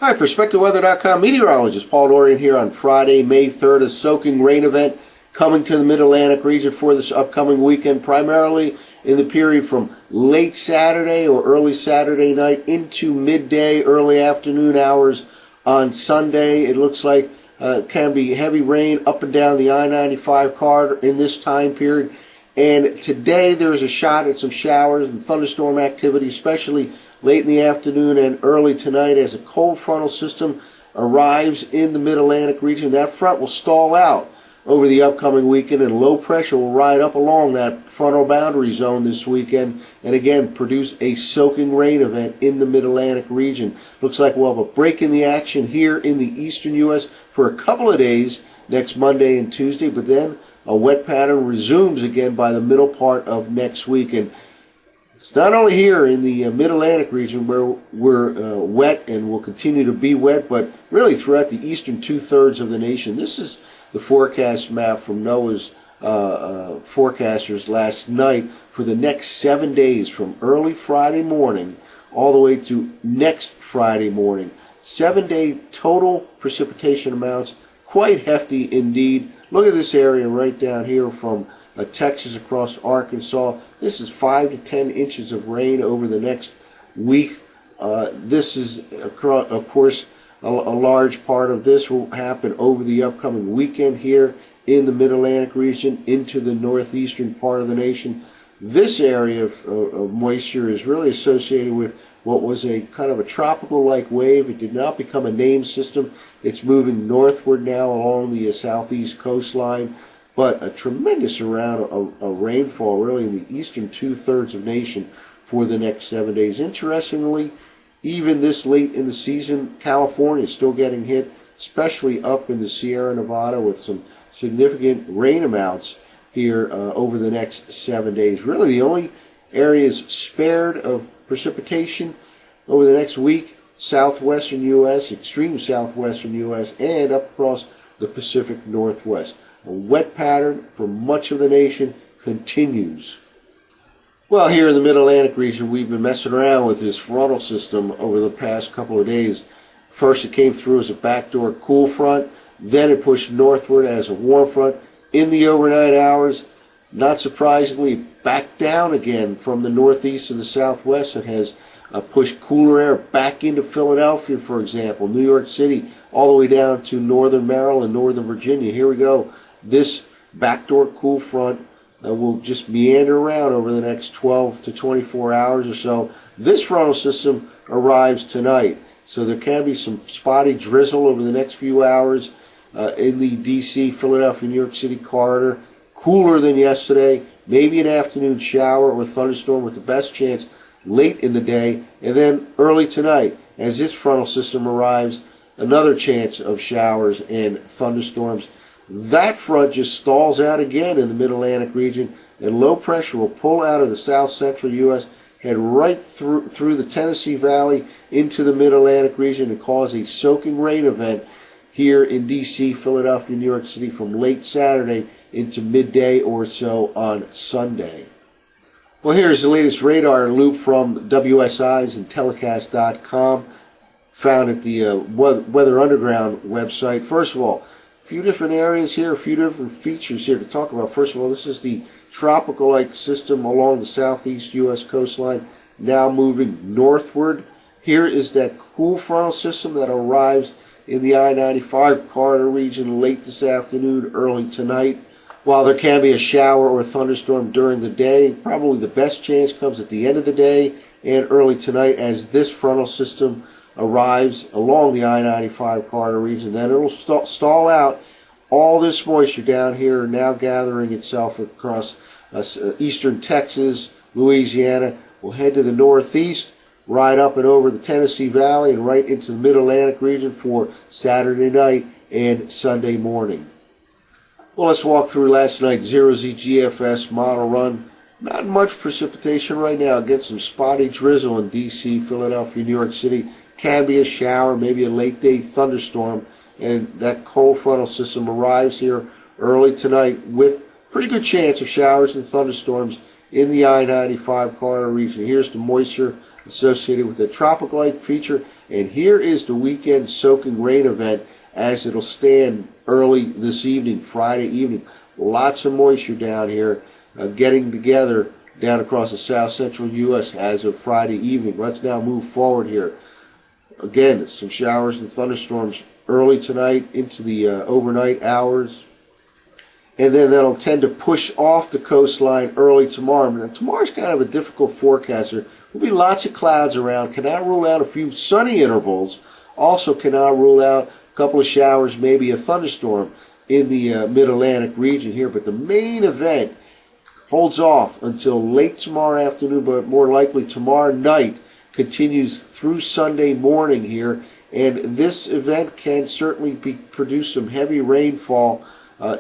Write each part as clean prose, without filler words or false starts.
Hi, PerspectaWeather.com meteorologist Paul Dorian here on Friday, May 3rd, a soaking rain event coming to the Mid-Atlantic region for this upcoming weekend, primarily in the period from late Saturday or early Saturday night into midday, early afternoon hours on Sunday. It looks like can be heavy rain up and down the I-95 corridor in this time period. And today there is a shot at some showers and thunderstorm activity, especially late in the afternoon and early tonight as a cold frontal system arrives in the Mid-Atlantic region. That front will stall out over the upcoming weekend, and low pressure will ride up along that frontal boundary zone this weekend and again produce a soaking rain event in the Mid-Atlantic region. Looks like we'll have a break in the action here in the eastern U.S. for a couple of days next Monday and Tuesday, but then a wet pattern resumes again by the middle part of next week. And it's not only here in the Mid-Atlantic region where we're wet and will continue to be wet, but really throughout the eastern two-thirds of the nation. This is the forecast map from NOAA's forecasters last night for the next 7 days from early Friday morning all the way to next Friday morning. 7-day total precipitation amounts, quite hefty indeed. Look at this area right down here from Texas across Arkansas. This is 5 to 10 inches of rain over the next week. This is, of course, a large part of this will happen over the upcoming weekend here in the Mid-Atlantic region into the northeastern part of the nation. This area of moisture is really associated with what was a kind of a tropical-like wave. It did not become a named system. It's moving northward now along the southeast coastline. But a tremendous amount of rainfall really in the eastern two-thirds of the nation for the next 7 days. Interestingly, even this late in the season, California is still getting hit, especially up in the Sierra Nevada with some significant rain amounts here over the next 7 days. Really the only areas spared of precipitation over the next week, southwestern U.S., extreme southwestern U.S., and up across the Pacific Northwest. A wet pattern for much of the nation continues. Well, here in the Mid-Atlantic region, we've been messing around with this frontal system over the past couple of days. First, it came through as a backdoor cool front. Then it pushed northward as a warm front. In the overnight hours, not surprisingly, back down again from the northeast to the southwest. It has pushed cooler air back into Philadelphia, for example, New York City, all the way down to northern Maryland, northern Virginia. Here we go. This backdoor cool front will just meander around over the next 12 to 24 hours or so. This frontal system arrives tonight, so there can be some spotty drizzle over the next few hours in the D.C., Philadelphia, New York City corridor. Cooler than yesterday, maybe an afternoon shower or thunderstorm with the best chance late in the day, and then early tonight, as this frontal system arrives, another chance of showers and thunderstorms. That front just stalls out again in the Mid-Atlantic region, and low pressure will pull out of the south-central U.S., head right through the Tennessee Valley into the Mid-Atlantic region and cause a soaking rain event here in D.C., Philadelphia, New York City from late Saturday into midday or so on Sunday. Well, here's the latest radar loop from WSI's and telecast.com, found at the Weather Underground website. First of all, a few different areas here, a few different features here to talk about. First of all, this is the tropical-like system along the southeast U.S. coastline, now moving northward. Here is that cool frontal system that arrives in the I-95 corridor region late this afternoon, early tonight. While there can be a shower or thunderstorm during the day, probably the best chance comes at the end of the day and early tonight as this frontal system arrives along the I-95 corridor region. Then it will stall out. All this moisture down here now gathering itself across eastern Texas, Louisiana, will head to the northeast, right up and over the Tennessee Valley and right into the Mid-Atlantic region for Saturday night and Sunday morning. Well, let's walk through last night's 0Z GFS model run. Not much precipitation right now. Get some spotty drizzle in D.C., Philadelphia, New York City. Can be a shower, maybe a late day thunderstorm. And that cold frontal system arrives here early tonight with pretty good chance of showers and thunderstorms in the I-95 corridor region. Here's the moisture associated with the tropical-like feature And here is the weekend soaking rain event as it'll stand early this evening, Friday evening. Lots of moisture down here getting together down across the south central U.S. as of Friday evening. Let's now move forward here. Again, some showers and thunderstorms early tonight into the overnight hours. And then that'll tend to push off the coastline early tomorrow. Now, tomorrow's kind of a difficult forecast. There will be lots of clouds around. Cannot rule out a few sunny intervals. Also cannot rule out a couple of showers, maybe a thunderstorm in the mid-Atlantic region here. But the main event holds off until late tomorrow afternoon, but more likely tomorrow night, continues through Sunday morning here. And this event can certainly produce some heavy rainfall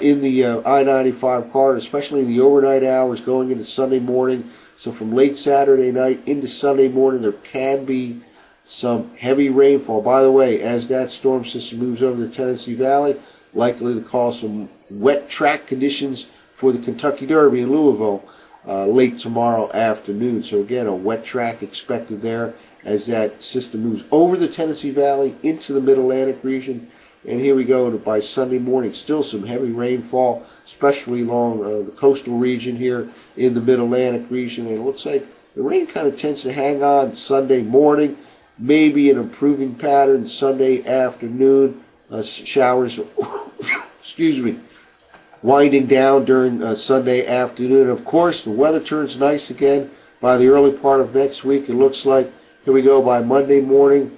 in the I-95 corridor, especially in the overnight hours going into Sunday morning. So from late Saturday night into Sunday morning, there can be some heavy rainfall. By the way, as that storm system moves over the Tennessee Valley, likely to cause some wet track conditions for the Kentucky Derby in Louisville late tomorrow afternoon. So again, a wet track expected there as that system moves over the Tennessee Valley into the Mid-Atlantic region. And here we go to by Sunday morning, still some heavy rainfall, especially along the coastal region here in the Mid-Atlantic region. And it looks like the rain kind of tends to hang on Sunday morning, maybe an improving pattern Sunday afternoon. Showers, excuse me, winding down during Sunday afternoon. Of course, the weather turns nice again by the early part of next week. It looks like, here we go, by Monday morning,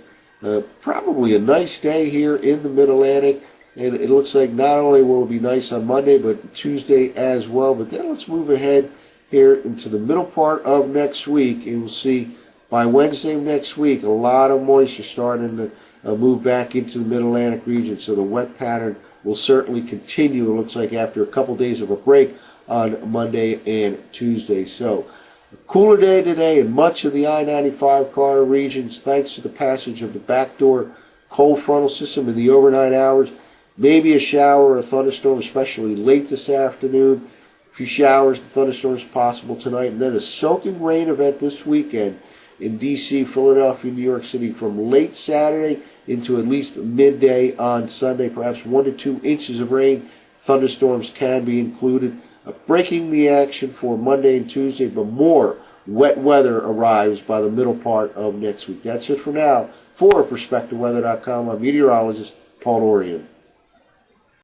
probably a nice day here in the Mid-Atlantic. And it looks like not only will it be nice on Monday, but Tuesday as well. But then let's move ahead here into the middle part of next week. And we'll see by Wednesday next week, a lot of moisture starting to move back into the Mid-Atlantic region. So the wet pattern will certainly continue, it looks like, after a couple days of a break on Monday and Tuesday. So a cooler day today in much of the I-95 corridor regions, thanks to the passage of the backdoor cold frontal system in the overnight hours. Maybe a shower or a thunderstorm, especially late this afternoon. A few showers and thunderstorms possible tonight. And then a soaking rain event this weekend in D.C., Philadelphia, New York City from late Saturday into at least midday on Sunday. Perhaps 1 to 2 inches of rain. Thunderstorms can be included. Breaking the action for Monday and Tuesday, but more wet weather arrives by the middle part of next week. That's it for now. For PerspectaWeather.com, I'm meteorologist Paul Orion.